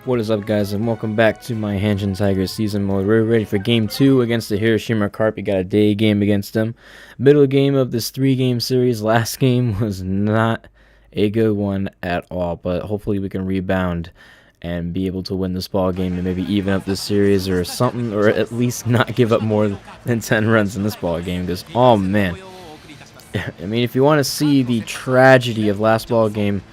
What is up, guys, and welcome back to my Hanshin Tigers season mode. We're ready for game 2 against the Hiroshima Carp. We got a day game against them. Middle game of this 3-game series. Last game was not a good one at all, but hopefully we can rebound and be able to win this ball game and maybe even up this series or something, or at least not give up more than 10 runs in this ball game. Because, oh man, I mean, if you want to see the tragedy of last ball game,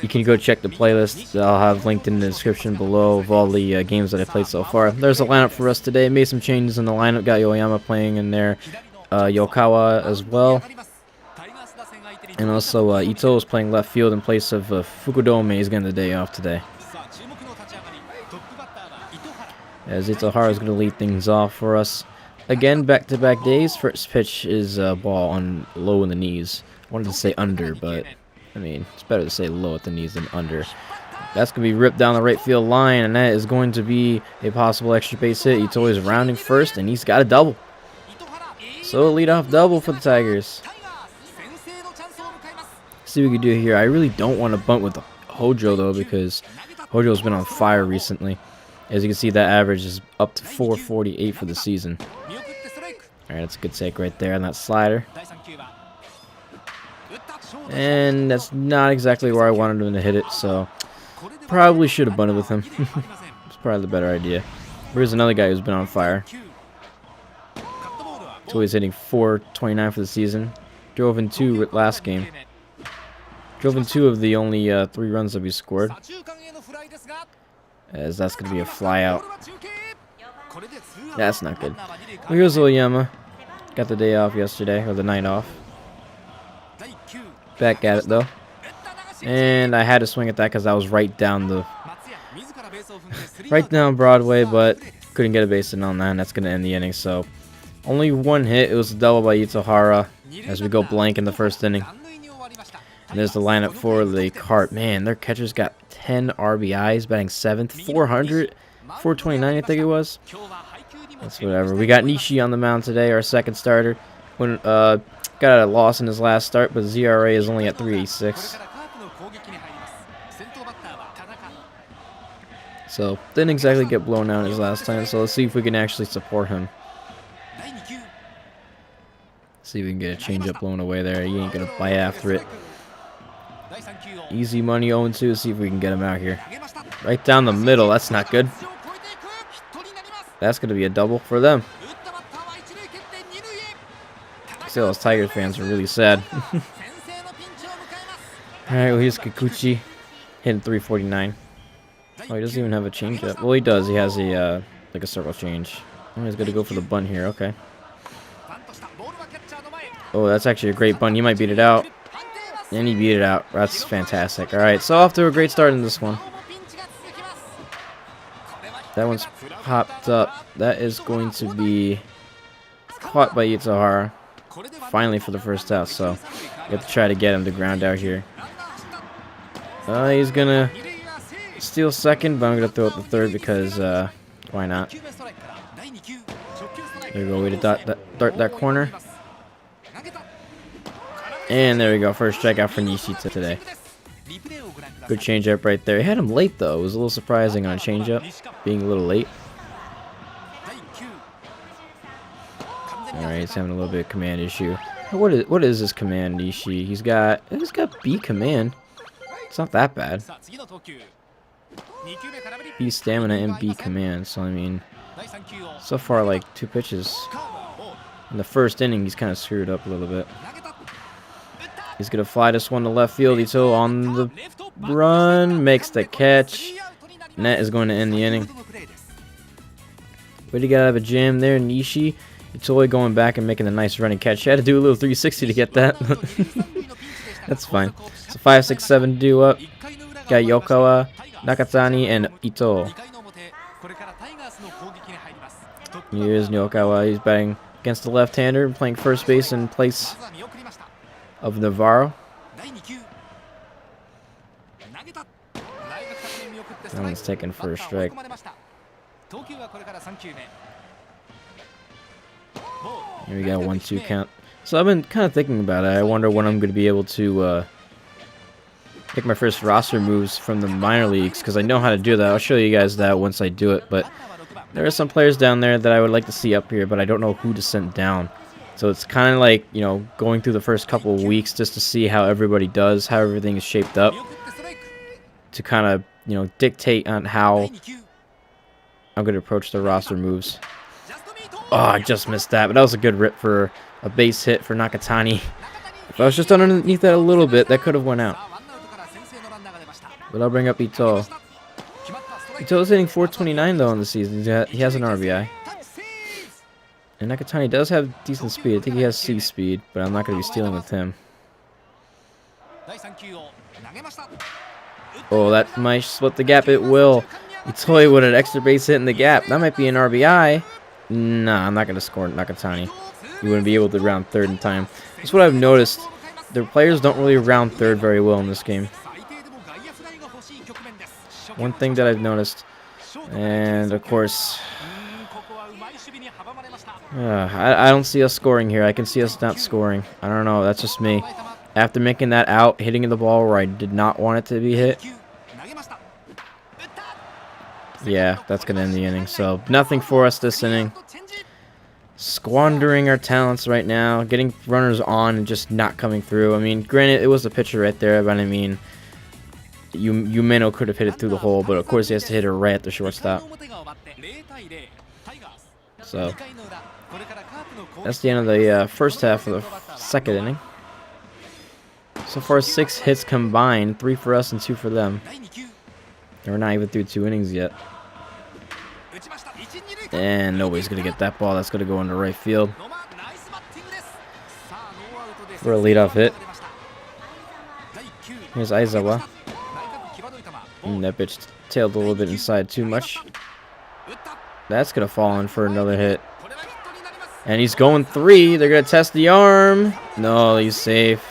you can go check the playlist. I'll have linked in the description below of all the games that I played so far. There's a lineup for us today. Made some changes in the lineup. Got Yoyama playing in there, Yokawa as well, and also Ito is playing left field in place of Fukudome. He's getting the day off today, as Itohara is going to lead things off for us. Again, back-to-back days. First pitch is ball on low in the knees. I wanted to say under, but I mean, it's better to say low at the knees than under. That's going to be ripped down the right field line, and that is going to be a possible extra base hit. Ito is rounding first, and he's got a double. So, a leadoff double for the Tigers. See what we can do here. I really don't want to bunt with Hojo, though, because Hojo's been on fire recently. As you can see, that average is up to 448 for the season. Alright, that's a good take right there on that slider. And that's not exactly where I wanted him to hit it, so probably should have bunted with him. It's probably the better idea. Here's another guy who's been on fire. So he's hitting 429 for the season. Drove in 2 last game. Drove in 2 of the only 3 runs that we scored, as that's going to be a fly out. That's not good. Well, here's Oyama. Got the day off yesterday, or the night off. Back at it though, and I had to swing at that because I was right down Broadway, but couldn't get a base hit on that, and that's going to end the inning. So only one hit. It was a double by Itohara as we go blank in the first inning. And there's the lineup for the Carp. Man, their catcher's got 10 RBIs, batting 7th, 429 I think it was. That's whatever. We got Nishi on the mound today, our second starter. When got a loss in his last start, but ZRA is only at 386. So, didn't exactly get blown out his last time, so let's see if we can actually support him. See if we can get a changeup blown away there. He ain't going to bite after it. Easy money 0-2. See if we can get him out here. Right down the middle. That's not good. That's going to be a double for them. See, those Tigers fans are really sad. Alright, well, here's Kikuchi hitting 349. Oh, he doesn't even have a changeup. Well, he does. He has a like a circle change. Oh, he's going to go for the bunt here. Okay. Oh, that's actually a great bunt. He might beat it out. And he beat it out. That's fantastic. Alright, so off to a great start in this one. That one's popped up. That is going to be caught by Itohara. Finally for the first out, so we have to try to get him to ground out here. He's gonna steal second, but I'm gonna throw it to third because why not? There we go, way to dart that corner. And there we go, first strikeout for Nishita today. Good changeup right there. He had him late though. It was a little surprising on a changeup, being a little late. Alright, he's having a little bit of command issue. What is this command, Nishi? He's got B command. It's not that bad. B stamina and B command. So I mean, so far like 2 pitches. In the first inning, he's kind of screwed up a little bit. He's gonna fly this one to left field. Ito on the run, makes the catch. And that is going to end the inning. Way to get out of a jam there, Nishi. Itoi going back and making a nice running catch. He had to do a little 360 to get that. That's fine. So 5, 6, 7 due up. Got Yokawa, Nakatani, and Ito. Here's Yokawa. He's batting against the left-hander and playing first base in place of Navarro. That one's taken for a strike. Here we got a 1-2 count. So I've been kind of thinking about it. I wonder when I'm going to be able to pick my first roster moves from the minor leagues because I know how to do that. I'll show you guys that once I do it. But there are some players down there that I would like to see up here, but I don't know who to send down. So it's kind of like, you know, going through the first couple of weeks just to see how everybody does, how everything is shaped up, to kind of, you know, dictate on how I'm going to approach the roster moves. Oh, I just missed that, but that was a good rip for a base hit for Nakatani. If I was just underneath that a little bit, that could have went out. But I'll bring up Ito. Ito's hitting 429 though in the season. He has an RBI. And Nakatani does have decent speed. I think he has C speed, but I'm not going to be stealing with him. Oh, that might split the gap. It will. Itoi with an extra base hit in the gap. That might be an RBI. Nah, I'm not going to score Nakatani. You wouldn't be able to round third in time. That's what I've noticed. The players don't really round third very well in this game. One thing that I've noticed. And, of course, I don't see us scoring here. I can see us not scoring. I don't know. That's just me. After making that out, hitting the ball where I did not want it to be hit. Yeah, that's going to end the inning. So, nothing for us this inning. Squandering our talents right now. Getting runners on and just not coming through. I mean, granted, it was a pitcher right there, but I mean, Umeno could have hit it through the hole, but of course he has to hit it right at the shortstop. So, that's the end of the first half of the second inning. So far, 6 hits combined, 3 for us and 2 for them. And we're not even through 2 innings yet. And nobody's going to get that ball. That's going to go into right field for a leadoff hit. Here's Aizawa. And that bitch tailed a little bit inside too much. That's going to fall in for another hit. And he's going 3. They're going to test the arm. No, he's safe.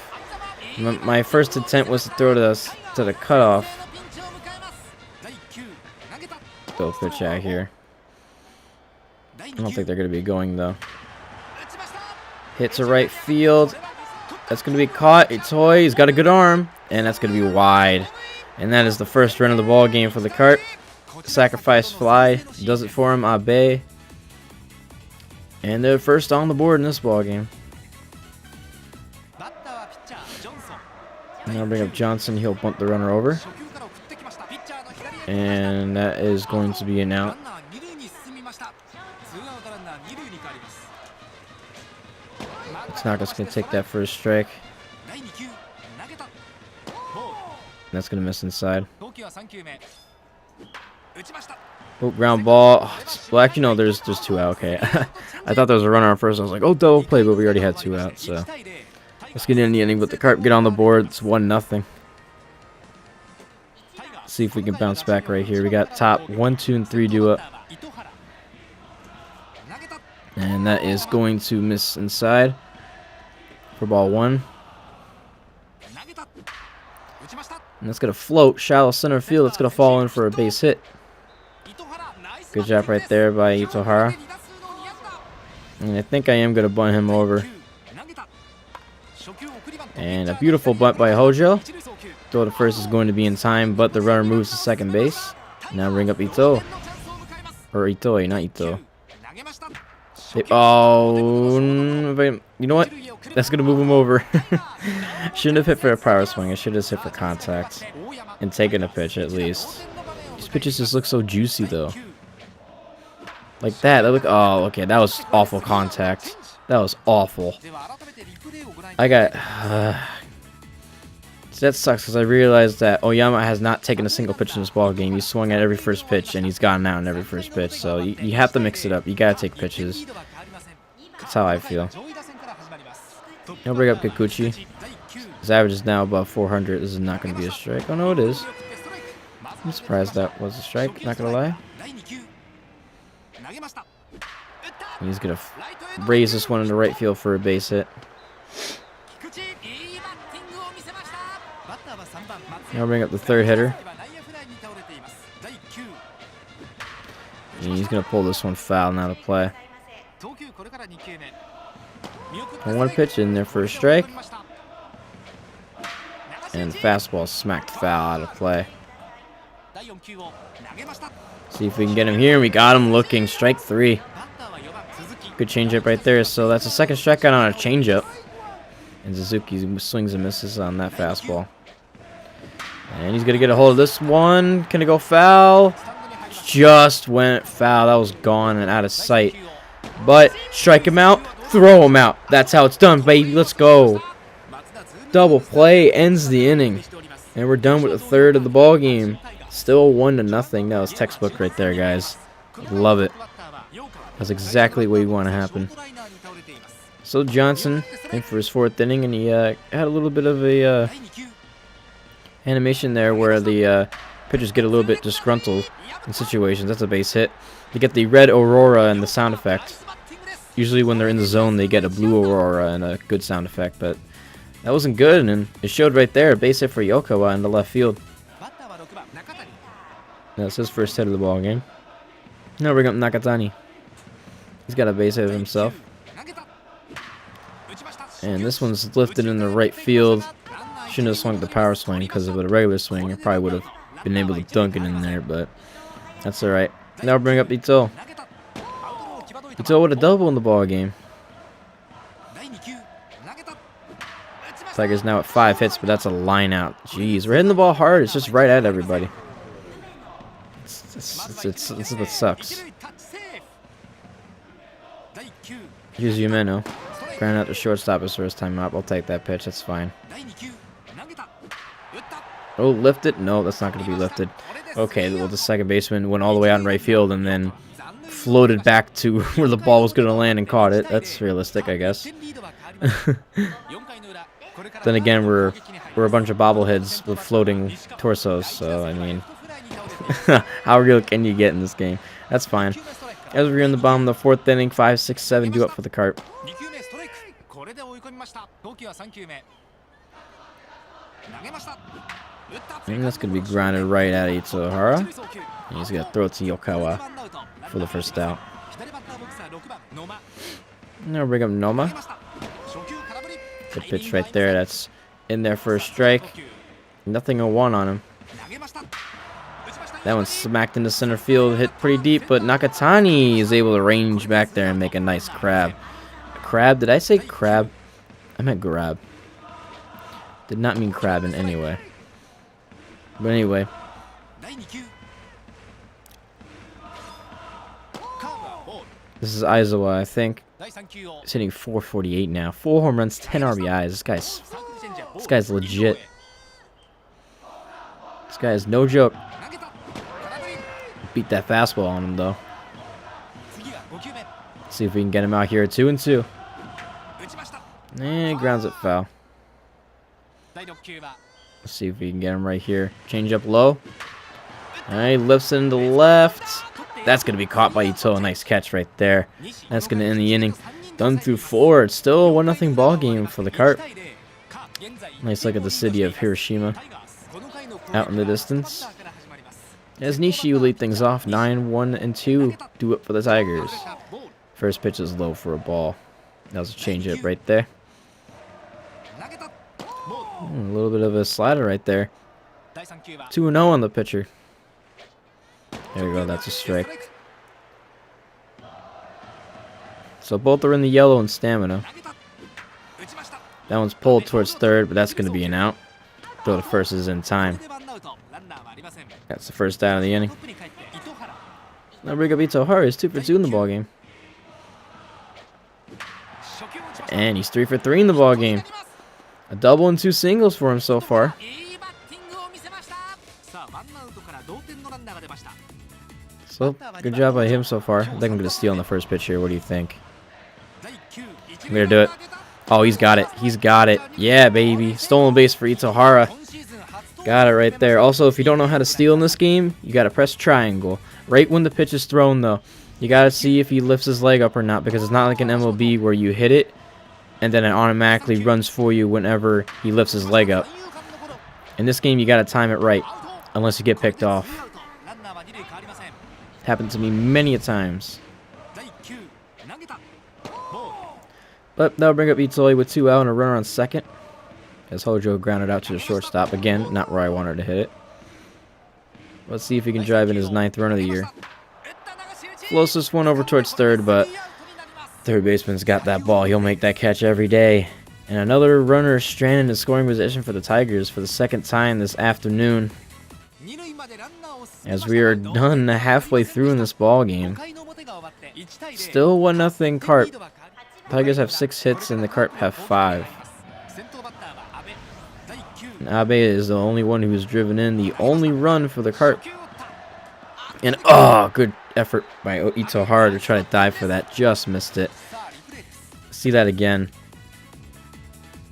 My first attempt was to throw to the cutoff. Go pitch out here. I don't think they're going to be going, though. Hit to right field. That's going to be caught. Itoi, he's got a good arm. And that's going to be wide. And that is the first run of the ball game for the Carp. Sacrifice fly does it for him. Abe. And they're first on the board in this ball game. And I'll bring up Johnson. He'll bunt the runner over. And that is going to be an out. Tanaka's going to take that first strike. And that's going to miss inside. Oh, ground ball. Well, actually, no, there's 2 out. Okay. I thought there was a runner on first. I was like, oh, double play, but we already had 2 out. So let's get in the inning with the Carp. Get on the board. It's 1-0. See if we can bounce back right here. We got top 1, 2, and 3 due up. And that is going to miss inside for ball 1. And that's going to float shallow center field. It's going to fall in for a base hit. Good job right there by Itohara. And I think I am going to bunt him over. And a beautiful bunt by Hojo. Throw to first is going to be in time, but the runner moves to second base. Now bring up Ito. Or Itoi, not Ito. Oh, you know what? That's going to move him over. Shouldn't have hit for a power swing. I should have hit for contact. And taken a pitch at least. These pitches just look so juicy though. Like that. Oh, okay. That was awful contact. That was awful. I got... that sucks because I realized that Oyama has not taken a single pitch in this ball game. He swung at every first pitch and he's gotten out in every first pitch. So you have to mix it up. You gotta take pitches. That's how I feel. He'll bring up Kikuchi. His average is now above 400. This is not going to be a strike. Oh no, it is. I'm surprised that was a strike. Not gonna lie. He's gonna raise this one into right field for a base hit. Now bring up the third hitter. And he's going to pull this one foul now to play. And 1 pitch in there for a strike. And fastball smacked foul out of play. See if we can get him here. We got him looking. Strike 3. Good changeup right there. So that's a second strikeout on a changeup. And Suzuki swings and misses on that fastball. And he's going to get a hold of this one. Can it go foul? Just went foul. That was gone and out of sight. But strike him out. Throw him out. That's how it's done, baby. Let's go. Double play ends the inning. And we're done with the third of the ball game. Still 1-0. That was textbook right there, guys. Love it. That's exactly what you want to happen. So Johnson in for his 4th inning, and he had a little bit of a animation there where the pitchers get a little bit disgruntled in situations. That's a base hit. You get the red aurora and the sound effect. Usually when they're in the zone, they get a blue aurora and a good sound effect, but that wasn't good, and it showed right there. A base hit for Yakyuu in the left field. That's his first hit of the ball game. Now bring up Nakatani. He's got a base hit himself. And this one's lifted in the right field. Shouldn't have swung the power swing, because if it a regular swing, it probably would have been able to dunk it in there, but that's alright. Now bring up Ito. Ito with a double in the ball game. Tigers now at 5 hits, but that's a line out. Jeez, we're hitting the ball hard. It's just right at everybody. It's what sucks. Here's Yumeno. Ground out the shortstop his first time up. I'll take that pitch. That's fine. Oh, lifted? No, that's not going to be lifted. Okay, well, the second baseman went all the way out in right field and then floated back to where the ball was going to land and caught it. That's realistic, I guess. Then again, we're a bunch of bobbleheads with floating torsos, so I mean, how real can you get in this game? That's fine. As we're in the bottom of the 4th inning, 5, 6, 7 due up for the Carp. And that's going to be grounded right at Itsuhara. And he's going to throw it to Yokawa for the first out. Now bring up Noma. Good pitch right there. That's in there for a strike. Nothing 0-1 on him. That one smacked into center field. Hit pretty deep, but Nakatani is able to range back there and make a nice crab. Crab? Did I say crab? I meant grab. Did not mean crab in any way. But anyway. This is Aizawa, I think. He's hitting 448 now. 4 home runs, 10 RBIs. This guy's legit. This guy is no joke. Beat that fastball on him, though. See if we can get him out here at 2-2. And he grounds it foul. Let's see if we can get him right here. Change up low. Alright, lifts it into the left. That's going to be caught by Ito. Nice catch right there. That's going to end the inning. Done through 4. It's still a 1-0 ball game for the Carp. Nice look at the city of Hiroshima out in the distance. As Nishi will lead things off, 9-1-2. Do it for the Tigers. First pitch is low for a ball. That was a changeup right there. A little bit of a slider right there. 2-0 on the pitcher. There we go, that's a strike. So both are in the yellow and stamina. That one's pulled towards third, but that's going to be an out. Though the first is in time. That's the first out of the inning. Now bring up Itohara. He's 2 for 2 in the ballgame. And he's 3 for 3 in the ballgame. A double and 2 singles for him so far. So, good job by him so far. I think I'm going to steal on the first pitch here. What do you think? I'm going to do it. Oh, he's got it. He's got it. Yeah, baby. Stolen base for Itohara. Got it right there. Also, if you don't know how to steal in this game, you got to press triangle. Right when the pitch is thrown, though. You got to see if he lifts his leg up or not, because it's not like an MLB where you hit it and then it automatically runs for you whenever he lifts his leg up. In this game, you got to time it right, unless you get picked off. Happened to me many a times. But that'll bring up Itoi with 2 out and a runner on second. as Hojo grounded out to the shortstop. Again, not where I wanted to hit it. Let's see if he can drive in his 9th run of the year. Floats this one over towards third, but third baseman's got that ball. He'll make that catch every day. And another runner stranded in scoring position for the Tigers for the 2nd time this afternoon. As we are done halfway through in this ball game. Still 1-0 Carp. Tigers have 6 hits and the Carp have 5. And Abe is the only one who was driven in. The only run for the Carp. And good effort by Itohara to try to dive for that. Just missed it. See that again.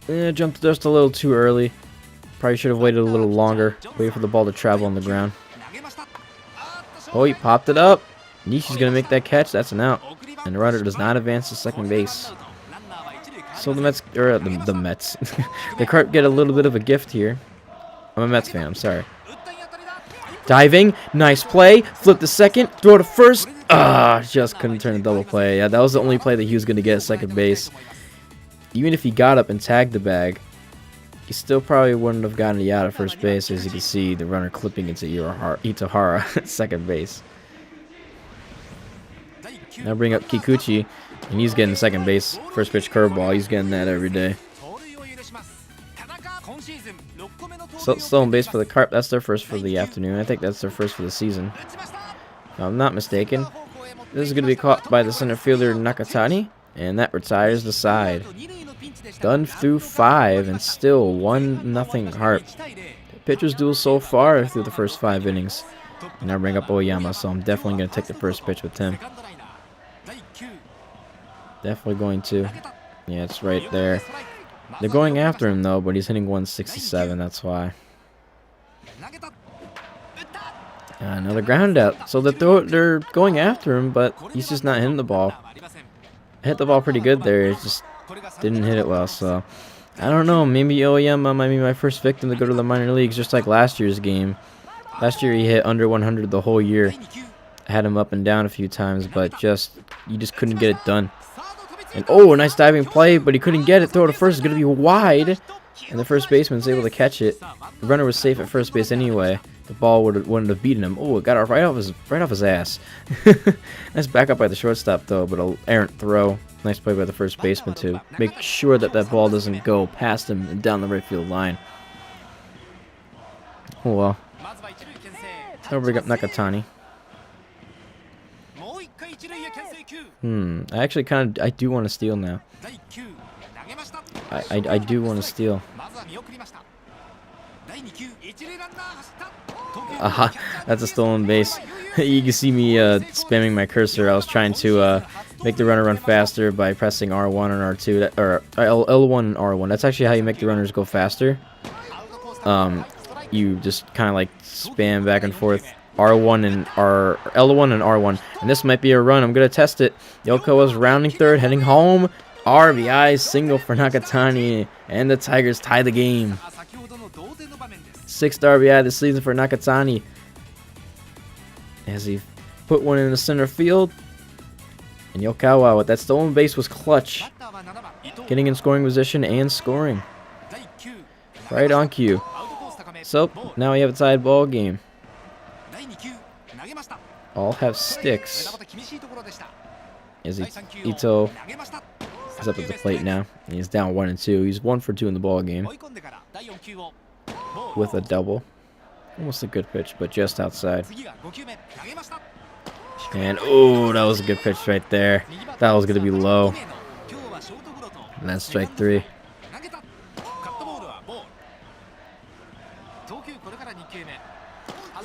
Jumped just a little too early. Probably should have waited a little longer. Wait for the ball to travel on the ground. Oh, he popped it up. Nishi's going to make that catch. That's an out. And the runner does not advance to second base. So the Mets, or the Mets. The Carp get a little bit of a gift here. I'm a Mets fan, I'm sorry. Diving, nice play. Flip to second, throw to first. Just couldn't turn a double play. Yeah, that was the only play that he was going to get at second base. Even if he got up and tagged the bag, he still probably wouldn't have gotten it out at first base. As you can see, the runner clipping into Itohara at second base. Now bring up Kikuchi, and he's getting second base. First pitch curveball, he's getting that every day. So, still on base for the Carp. That's their first for the afternoon. I think that's their first for the season. If I'm not mistaken. This is going to be caught by the center fielder Nakatani, and that retires the side. Done through 5, and still 1-0 Carp. The pitcher's duel so far through the first 5 innings. And I bring up Oyama, so I'm definitely going to take the first pitch with him. Definitely going to. Yeah, it's right there. They're going after him, though, but he's hitting 167, that's why. Another ground out. So they're going after him, but he's just not hitting the ball. Hit the ball pretty good there. It just didn't hit it well, so I don't know. Maybe Oyama might be my first victim to go to the minor leagues, just like last year's game. Last year he hit under 100 the whole year. I had him up and down a few times, but you just couldn't get it done. And a nice diving play, but he couldn't get it. Throw to first is going to be wide, and the first baseman's able to catch it. The runner was safe at first base anyway. The ball wouldn't have beaten him. It got right off his ass. Nice backup by the shortstop though, but an errant throw. Nice play by the first baseman to make sure that that ball doesn't go past him and down the right field line. Oh well. I'll bring up Nakatani. I do want to steal now. I do want to steal. Aha, that's a stolen base. You can see me spamming my cursor. I was trying to make the runner run faster by pressing R1 and R2, or L1 and R1. That's actually how you make the runners go faster. You just kind of like spam back and forth R1 and L1 and R1. And this might be a run. I'm gonna test it. Yoko is rounding third, heading home. RBI single for Nakatani, and the Tigers tie the game. 6th RBI this season for Nakatani, as he put one in the center field. And Yokawa with that stolen base was clutch, getting in scoring position and scoring right on cue. So now we have a tied ball game. All have sticks. As Ito is up at the plate now. He's down 1-2. He's 1 for 2 in the ball game with a double. Almost a good pitch, but just outside. And that was a good pitch right there. That was going to be low. And that's strike 3.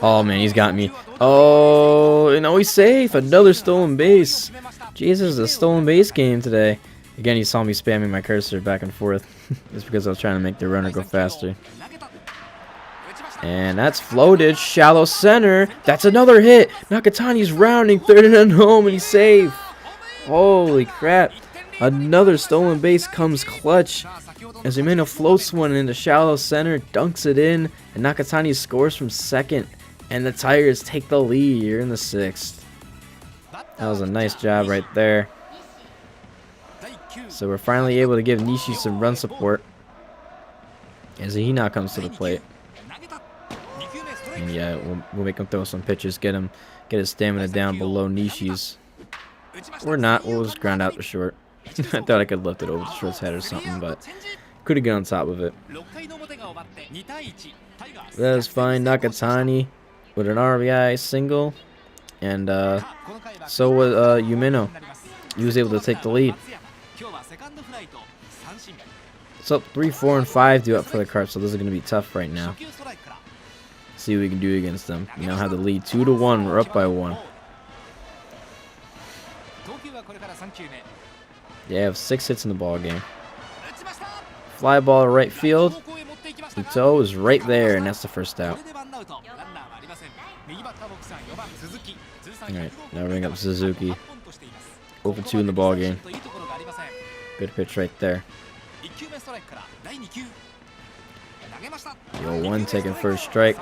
Oh man, he's got me. And he's safe. Another stolen base. Jesus, a stolen base game today. Again, he saw me spamming my cursor back and forth. Just because I was trying to make the runner go faster. And that's floated. Shallow center. That's another hit. Nakatani's rounding third and home, and he's safe. Holy crap. Another stolen base comes clutch. As Umeno floats one into shallow center, dunks it in, and Nakatani scores from second. And the Tigers take the lead here in the 6th. That was a nice job right there. So we're finally able to give Nishi some run support. as he now comes to the plate. And yeah, we'll make him throw some pitches, get his stamina down below Nishi's. Or not, we'll just ground out the short. I thought I could lift it over the short's head or something, but couldn't get on top of it. That is fine. Nakatani with an RBI single, and so was Umino. He was able to take the lead. It's up 3, 4, and 5 due up for the Carp, so this is going to be tough right now. See what we can do against them. We now have the lead 2-1. We're up by 1. They have 6 hits in the ball game. Fly ball to right field. Ito is right there, and that's the first out. Alright, now bring up Suzuki. 0-2 in the ball game. Good pitch right there. 0-1 taking first strike.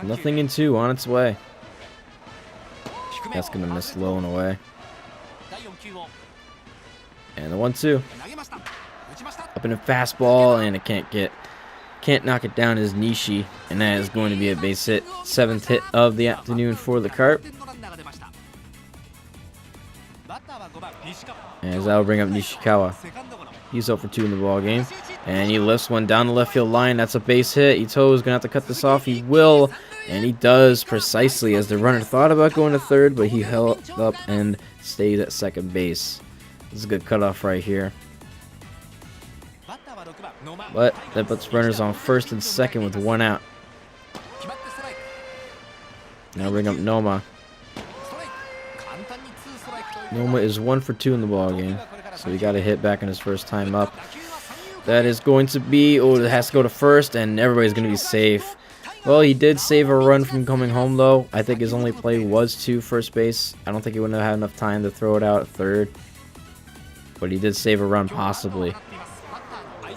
Nothing in 2 on its way. That's gonna miss low and away. And the 1-2. Up in a fastball, and it can't knock it down is Nishi, and that is going to be a base hit. 7th hit of the afternoon for the Carp. And that will bring up Nishikawa. He's 0-2 in the ball game, and he lifts one down the left field line. That's a base hit. Ito is gonna have to cut this off. He will, and he does precisely as the runner thought about going to third, but he held up and stayed at second base. This is a good cutoff right here. But that puts runners on first and second with 1 out. Now bring up Noma. Noma is 1-for-2 in the ball game, so he got a hit back in his first time up. That is going to be, oh, it has to go to first, and everybody's going to be safe. Well, he did save a run from coming home, though. I think his only play was to first base. I don't think he would have had enough time to throw it out at third. But he did save a run, possibly.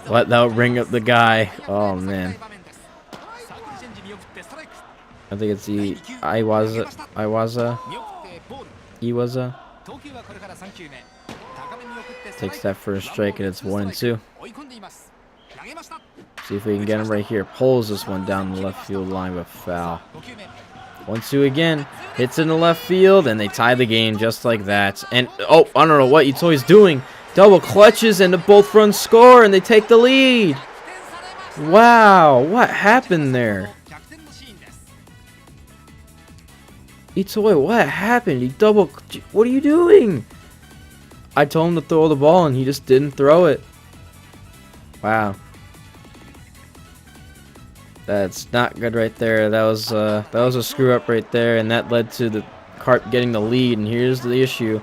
But that'll bring up the guy. Oh, man. I think it's the Iwaza. Takes that first strike, and it's 1-2. See if we can get him right here. Pulls this one down the left field line, but foul. 1-2 again. Hits in the left field, and they tie the game just like that. And, oh, I don't know what Itoi's doing. Double clutches, and the both runs score, and they take the lead. Wow, what happened there? Itoi, what happened? He double... What are you doing? I told him to throw the ball, and he just didn't throw it. Wow. That's not good right there. That was a screw up right there, and that led to the Carp getting the lead. And here's the issue.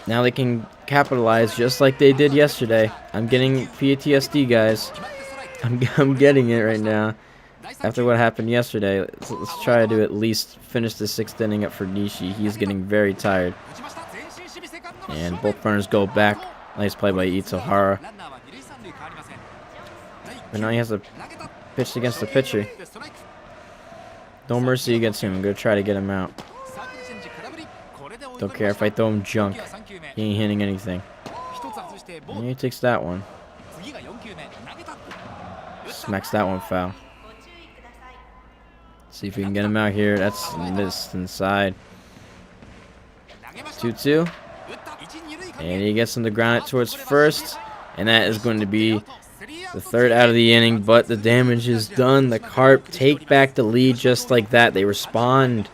Now they can capitalize just like they did yesterday. I'm getting PTSD, guys. I'm getting it right now. After what happened yesterday, let's try to at least finish the 6th inning up for Nishi. He's getting very tired. And both runners go back. Nice play by Itohara. But now he has to pitch against the pitcher. No mercy against him. I'm going to try to get him out. Don't care if I throw him junk. He ain't hitting anything. And he takes that one. Smacks that one foul. See if we can get him out here. That's missed inside. 2-2. And he gets him to ground it towards first. And that is going to be the 3rd out of the inning. But the damage is done. The Carp take back the lead just like that. They respond.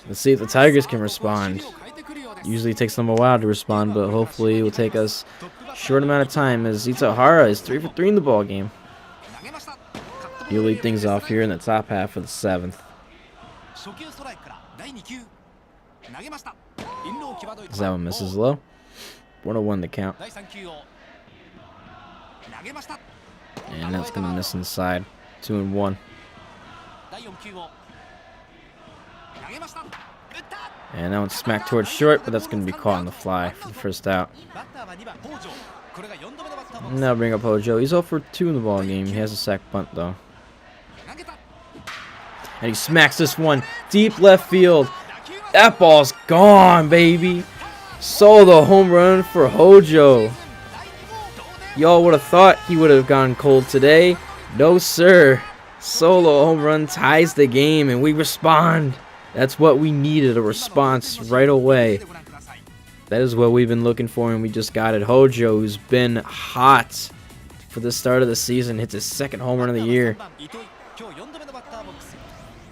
Let's see if the Tigers can respond. Usually it takes them a while to respond, but hopefully it will take us a short amount of time as Itohara is 3-for-3 in the ball game. He'll lead things off here in the top half of the 7th. That one misses low. 101 the count. And that's going to miss inside. 2-1. And that one's smacked towards short, but that's going to be caught on the fly for the first out. Now bring up Hojo. He's 0-for-2 in the ball game. He has a sack bunt, though. And he smacks this one deep left field. That ball's gone, baby. Solo home run for Hojo. Y'all would have thought he would have gone cold today. No, sir. Solo home run ties the game, and we respond. That's what we needed, a response right away. That is what we've been looking for, and we just got it. Hojo, who's been hot for the start of the season, hits his second home run of the year.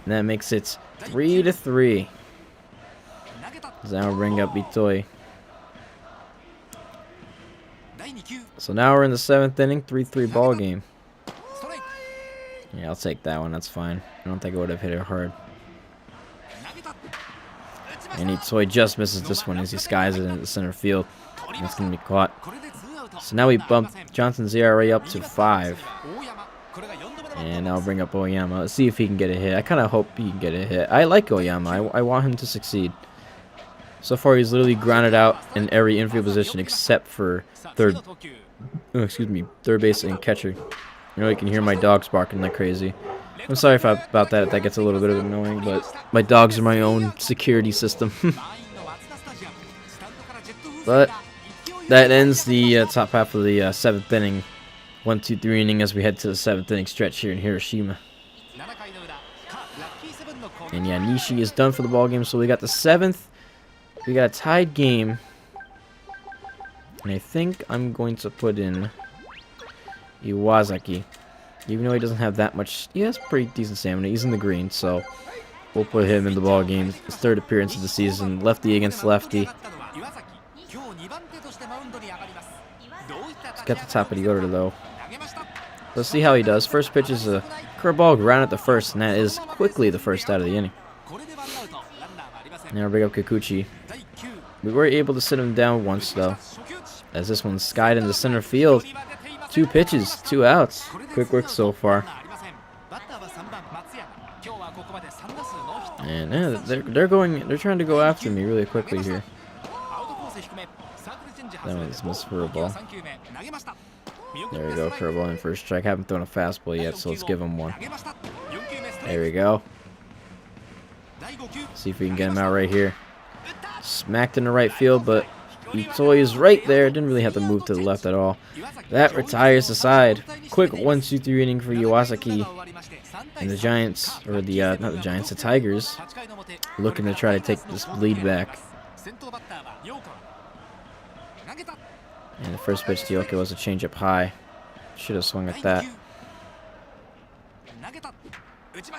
And that makes it 3-3. Now we'll bring up Itoi. So now we're in the 7th inning, 3-3 ball game. Yeah, I'll take that one. That's fine. I don't think I would have hit it hard. And Itoi just misses this one as he skies it into center field. And it's going to be caught. So now we bump Johnson's ERA up to 5. And I'll bring up Oyama. Let's see if he can get a hit. I kind of hope he can get a hit. I like Oyama. I want him to succeed. So far, he's literally grounded out in every infield position except for third base and catcher. You know, you can hear my dogs barking like crazy. I'm sorry about that. That gets a little bit annoying, but my dogs are my own security system. But that ends the top half of the 7th inning. 1-2-3 inning as we head to the 7th inning stretch here in Hiroshima. And yeah, Nishi is done for the ball game. So we got the 7th. We got a tied game. And I think I'm going to put in Iwasaki. Even though he doesn't have that much, he has pretty decent stamina. He's in the green, so we'll put him in the ball game. His 3rd appearance of the season, lefty against lefty. He's got the top of the order though. Let's see how he does. First pitch is a curveball ground at the first, and that is quickly the first out of the inning. Now bring up Kikuchi. We were able to sit him down once though, as this one skied into center field. 2 pitches, 2 outs. Quick work so far. And yeah, they're trying to go after me really quickly here. That one's missed for a ball. There we go, curveball in first strike. Haven't thrown a fastball yet, so let's give him one. There we go. See if we can get him out right here. Smacked in the right field, but Itoi is right there. Didn't really have to move to the left at all. That retires the side. Quick 1-2-3 inning for Iwasaki. And the Giants, or the, not the Giants, the Tigers, looking to try to take this lead back. And the first pitch to Yakyuu was a changeup high. Should have swung at that.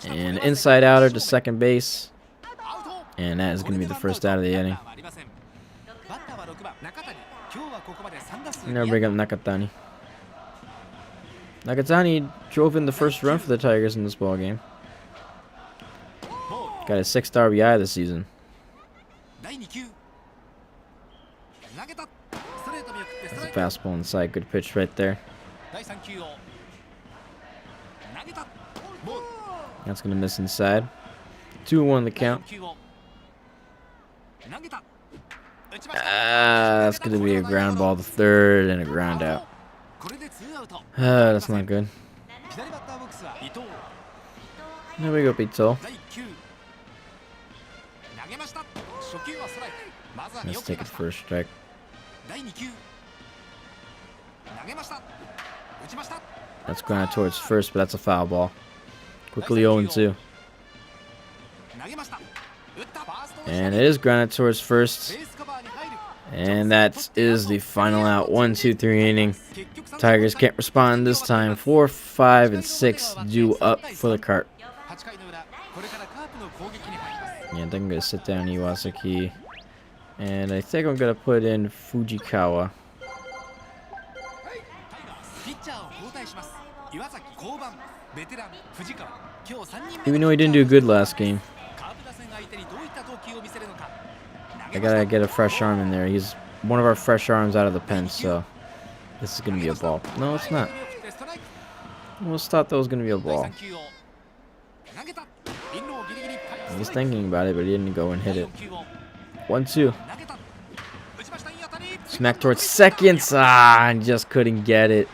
And inside outer to second base. And that is going to be the first out of the inning. Now bring up Nakatani. Nakatani drove in the first run for the Tigers in this ball game. Got his 6th RBI this season. That's a fastball inside. Good pitch right there. That's going to miss inside. 2-1 the count. That's going to be a ground ball to third and a ground out. That's not good. There we go, Pito. Let's take it first strike. That's grounded towards first, but that's a foul ball. Quickly 0-2. And it is grounded towards first. And that is the final out. 1-2-3 inning. Tigers can't respond this time. 4, 5, and 6 due up for the cart. Yeah, I think I'm going to sit down Iwasaki. And I think I'm going to put in Fujikawa. Even though he didn't do good last game, I gotta get a fresh arm in there. He's one of our fresh arms out of the pen, so this is gonna be a ball. No, it's not. I almost thought that was gonna be a ball. He's thinking about it, but he didn't go and hit it. 1-2. Smack towards second. And just couldn't get it.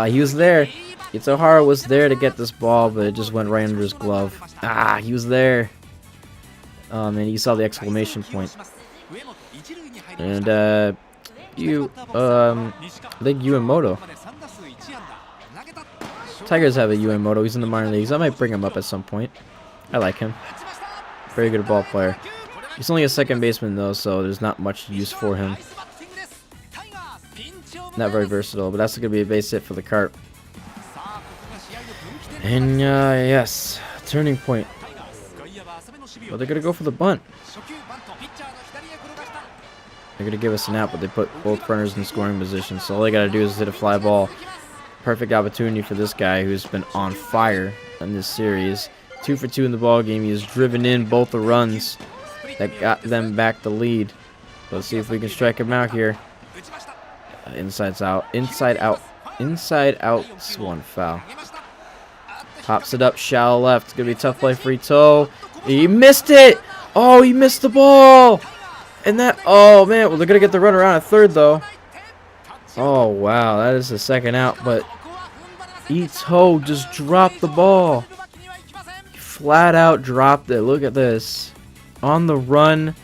He was there. Itsuhara was there to get this ball, but it just went right under his glove. He was there. And you saw the exclamation point. And I think Yuamoto. Tigers have a Yuamoto. He's in the minor leagues. I might bring him up at some point. I like him. Very good ball player. He's only a second baseman though, so there's not much use for him. Not very versatile, but that's gonna be a base hit for the Carp. And yes, turning point. Well, they're gonna go for the bunt. They're gonna give us an out, but they put both runners in scoring position. So all they gotta do is hit a fly ball. Perfect opportunity for this guy who's been on fire in this series. 2 for 2 in the ball game. He has driven in both the runs that got them back the lead. Let's see if we can strike him out here. Inside's out. Inside out. Inside out. One foul. Pops it up. Shallow left. It's going to be a tough play for Ito. He missed it. Oh, he missed the ball. And that. Oh, man. Well, they're going to get the run around at third, though. Oh, wow. That is the second out. But Ito just dropped the ball. Flat out dropped it. Look at this. On the run.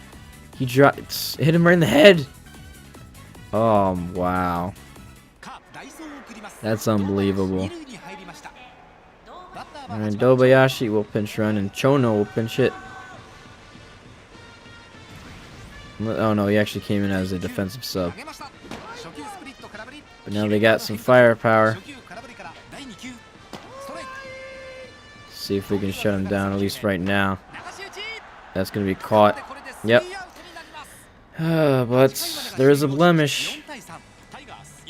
He dropped. Hit him right in the head. Oh, wow. That's unbelievable. And Dobayashi will pinch run, and Chono will pinch hit. Oh, no, he actually came in as a defensive sub. But now they got some firepower. See if we can shut him down, at least right now. That's going to be caught. Yep. But there is a blemish.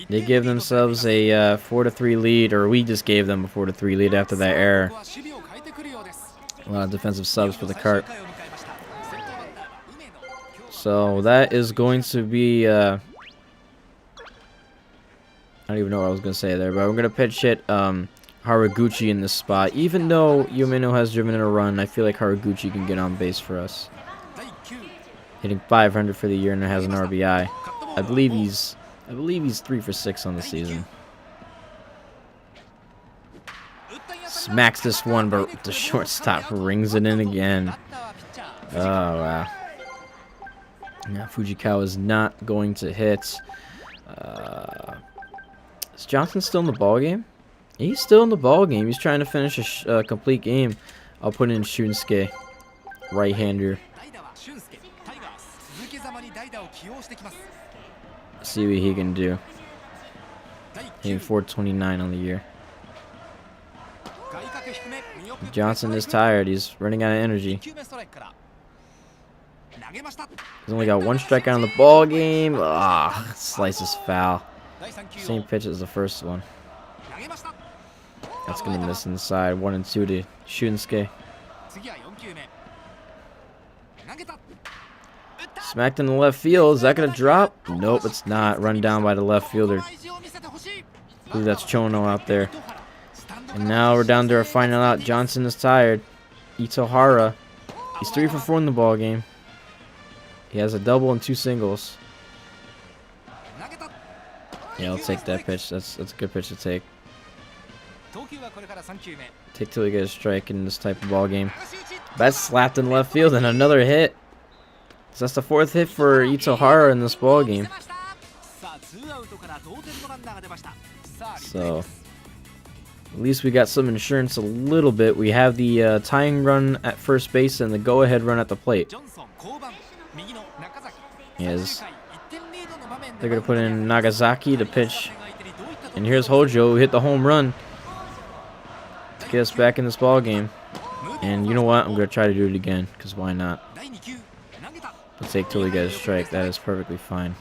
They give themselves a 4-3 lead, or we just gave them a 4-3 lead after that error. A lot of defensive subs for the Carp. So that is going to be I don't even know what I was going to say there, but we're going to pitch hit Haraguchi in this spot. Even though Yumino has driven in a run, I feel like Haraguchi can get on base for us. Hitting 500 for the year and has an RBI. I believe he's 3 for 6 on the season. Smacks this one, but the shortstop rings it in again. Oh, wow. Now Fujikawa is not going to hit. Is Johnson still in the ball game? He's still in the ball game. He's trying to finish a complete game. I'll put in Shunsuke, right-hander. See what he can do. Hitting 429 on the year. Johnson is tired. He's running out of energy. He's only got 1 strikeout on the ball game. Ah, slice is foul. Same pitch as the first one. That's gonna miss inside. 1 and 2 to Shunsuke. Smacked in the left field. Is that gonna drop? Nope, it's not. Run down by the left fielder. I believe that's Chono out there. And now we're down to our final out. Johnson is tired. Itohara. He's 3 for 4 in the ball game. He has a double and 2 singles. Yeah, I'll take that pitch. That's a good pitch to take. Take till he gets a strike in this type of ball game. That's slapped in left field and another hit. So that's the 4th hit for Itohara in this ball game. So at least we got some insurance a little bit. We have the tying run at first base and the go-ahead run at the plate. Yes. They're going to put in Nagasaki to pitch. And here's Hojo who hit the home run to get us back in this ball game. And you know what? I'm going to try to do it again, because why not? Let's take till we get a strike. That is perfectly fine.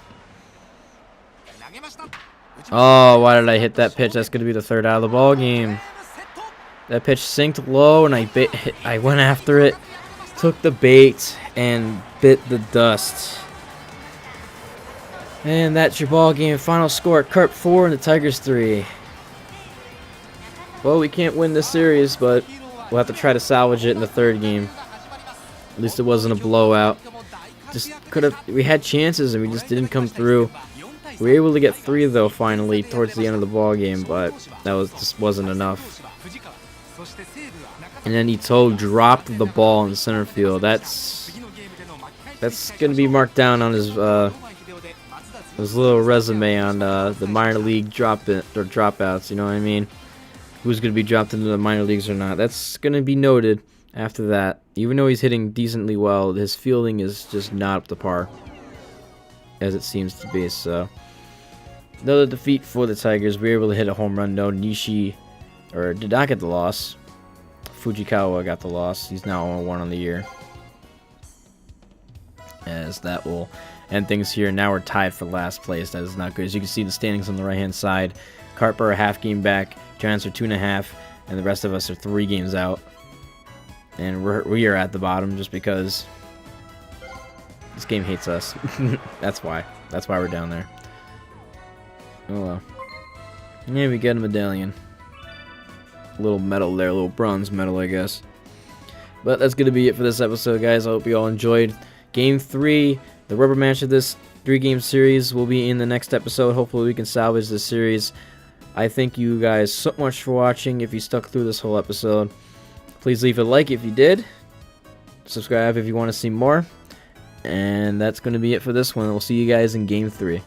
Oh, why did I hit that pitch? That's going to be the 3rd out of the ball game. That pitch sinked low, and I went after it, took the bait, and bit the dust. And that's your ball game. Final score: Carp 4 and the Tigers 3. Well, we can't win this series, but we'll have to try to salvage it in the 3rd game. At least it wasn't a blowout. We had chances and we just didn't come through. We were able to get 3 though finally towards the end of the ball game, but that just wasn't enough. And then Ito dropped the ball in center field. That's gonna be marked down on his His little resume on the minor league dropouts. You know what I mean? Who's going to be dropped into the minor leagues or not? That's going to be noted after that. Even though he's hitting decently well, his fielding is just not up to par, as it seems to be. So another defeat for the Tigers. We were able to hit a home run. No, Nishi did not get the loss. Fujikawa got the loss. He's now 0-1 on the year. As that will end things here. Now we're tied for last place. That is not good. As you can see, the standings on the right-hand side. Carper a half game back. Giants are 2.5, and the rest of us are 3 games out. And we are at the bottom just because this game hates us. That's why. That's why we're down there. Oh well. Yeah, we get a medallion. A little medal there, a little bronze medal, I guess. But that's going to be it for this episode, guys. I hope you all enjoyed. Game 3, the rubber match of this 3-game series, will be in the next episode. Hopefully we can salvage this series. I thank you guys so much for watching. If you stuck through this whole episode, please leave a like if you did. Subscribe if you want to see more. And that's going to be it for this one. We'll see you guys in Game 3.